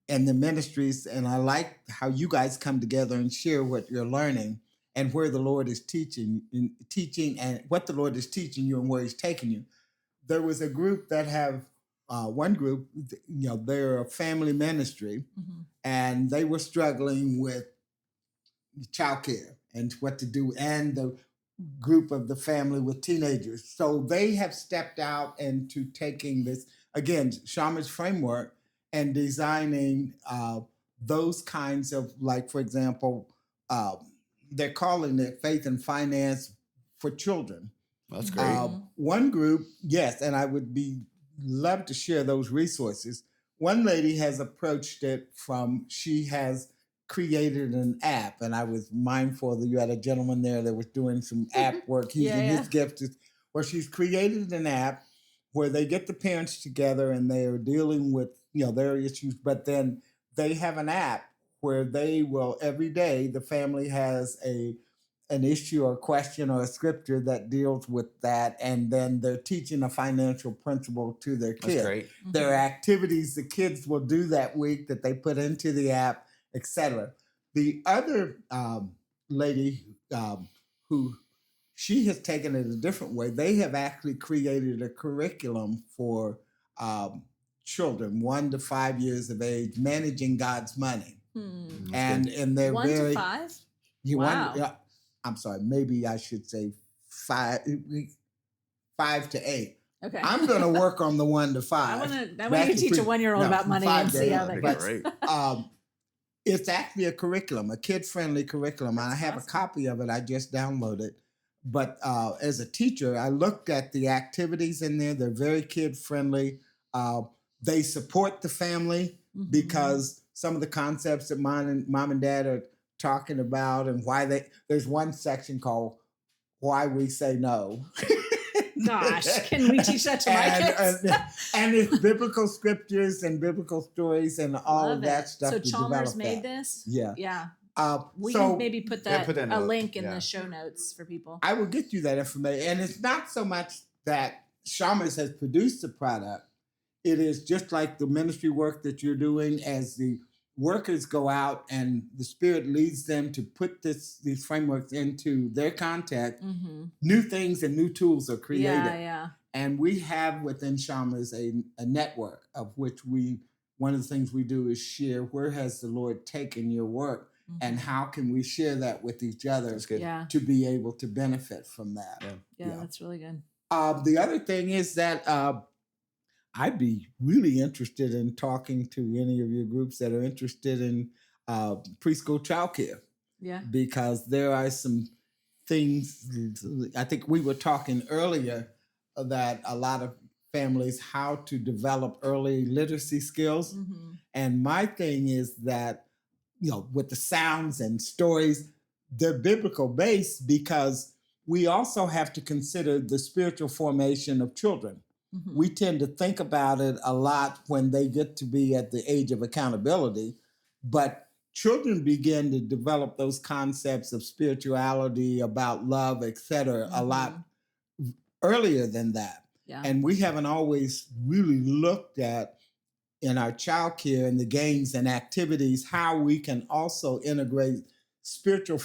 and the ministries, and I like how you guys come together and share what you're learning and where the Lord is teaching and what the Lord is teaching you and where he's taking you. There was a group that have one group, they're a family ministry, and they were struggling with childcare and what to do, and the group of the family with teenagers. So they have stepped out into taking this, again, Chalmers framework and designing those kinds of, like, for example, they're calling it faith and finance for children. That's great. One group, yes, and I would love to share those resources. One lady has approached it she has created an app, and I was mindful that you had a gentleman there that was doing some app work using his gift, where she's created an app where they get the parents together and they are dealing with their issues, but then they have an app where they will every day the family has an issue or question or a scripture that deals with that, and then they're teaching a financial principle to their kids. That's great. There are activities the kids will do that week that they put into the app, etc. The other lady who she has taken it a different way. They have actually created a curriculum for children 1 to 5 years of age, managing God's money, and they're 1 very to 5. Wow. I'm sorry, maybe I should say 5 to 8. Okay. I'm going to work on the 1 to 5. I want to teach a 1-year-old about money and see how that goes. Great. It's actually a curriculum, a kid-friendly curriculum. I have a copy of it. I just downloaded. But as a teacher, I looked at the activities in there. They're very kid-friendly. They support the family because some of the concepts that mom and dad are talking about and there's one section called Why We Say No. Gosh, can we teach that to my kids? And it's biblical scriptures and biblical stories and all of that stuff. So Chalmers made this? Yeah. Yeah. We can maybe put a link in the show notes for people. I will get you that information. And it's not so much that Chalmers has produced the product. It is just like the ministry work that you're doing as the workers go out and the Spirit leads them to put these frameworks into their context. New things and new tools are created. Yeah. And we have within Chalmers a network of which we one of the things we do is share where has the Lord taken your work and how can we share that with each other That's good. Yeah. to be able to benefit from that. Yeah, that's really good. The other thing is that I'd be really interested in talking to any of your groups that are interested in preschool childcare, Yeah. because there are some things. I think we were talking earlier that a lot of families how to develop early literacy skills. Mm-hmm. And my thing is that, with the sounds and stories, they're biblical based because we also have to consider the spiritual formation of children. Mm-hmm. We tend to think about it a lot when they get to be at the age of accountability, but children begin to develop those concepts of spirituality, about love, etc., a lot earlier than that. Yeah. And we haven't always really looked at in our childcare and the games and activities how we can also integrate spiritual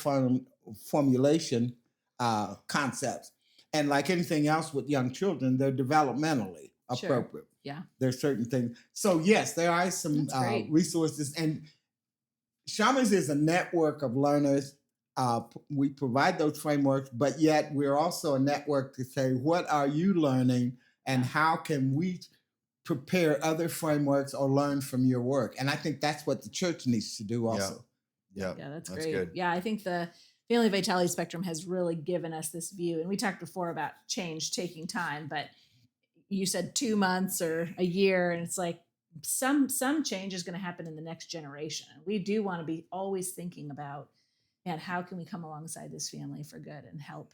formulation concepts. And like anything else with young children, they're developmentally appropriate. Yeah. There's certain things. So yes, there are some resources. And Chalmers is a network of learners. We provide those frameworks, but yet we're also a network to say, what are you learning and how can we prepare other frameworks or learn from your work? And I think that's what the church needs to do also. Yeah, that's that's great. good. Yeah, I think the Family Vitality Spectrum has really given us this view. And we talked before about change taking time, but you said 2 months or a year, and it's like some change is going to happen in the next generation. We do want to be always thinking about, man, how can we come alongside this family for good and help,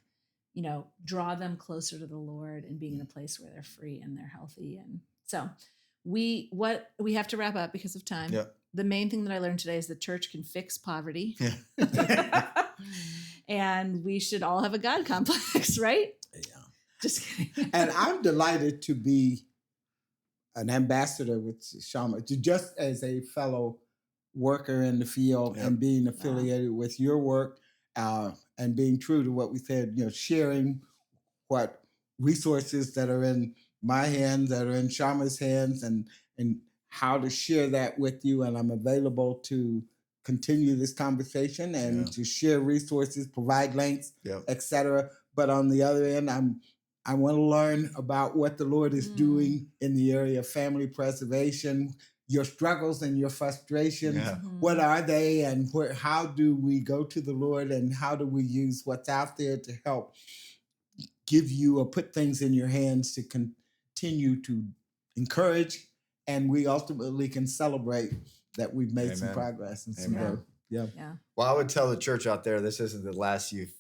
draw them closer to the Lord and being in a place where they're free and they're healthy. And so we have to wrap up because of time. Yeah. The main thing that I learned today is the church can fix poverty. Yeah. And we should all have a God complex, right? Yeah. Just kidding. And I'm delighted to be an ambassador with Chalmers, just as a fellow worker in the field and being affiliated with your work and being true to what we said, sharing what resources that are in my hands, that are in Chalmers' hands, and how to share that with you. And I'm available to continue this conversation and to share resources, provide links, etc. But on the other end, I want to learn about what the Lord is doing in the area of family preservation, your struggles and your frustrations. Yeah. What are they, and how do we go to the Lord, and how do we use what's out there to help give you or put things in your hands to continue to encourage, and we ultimately can celebrate that we've made some progress and some growth. Yeah. Well, I would tell the church out there, this isn't the last you've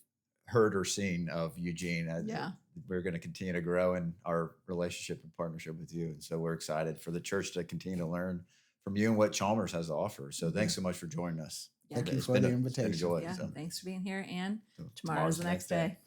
heard or seen of Eugene. We're going to continue to grow in our relationship and partnership with you. And so we're excited for the church to continue to learn from you and what Chalmers has to offer. So thanks so much for joining us. Thank you for the invitation. It's been a joy. Yeah. So. Thanks for being here. And tomorrow's the next day.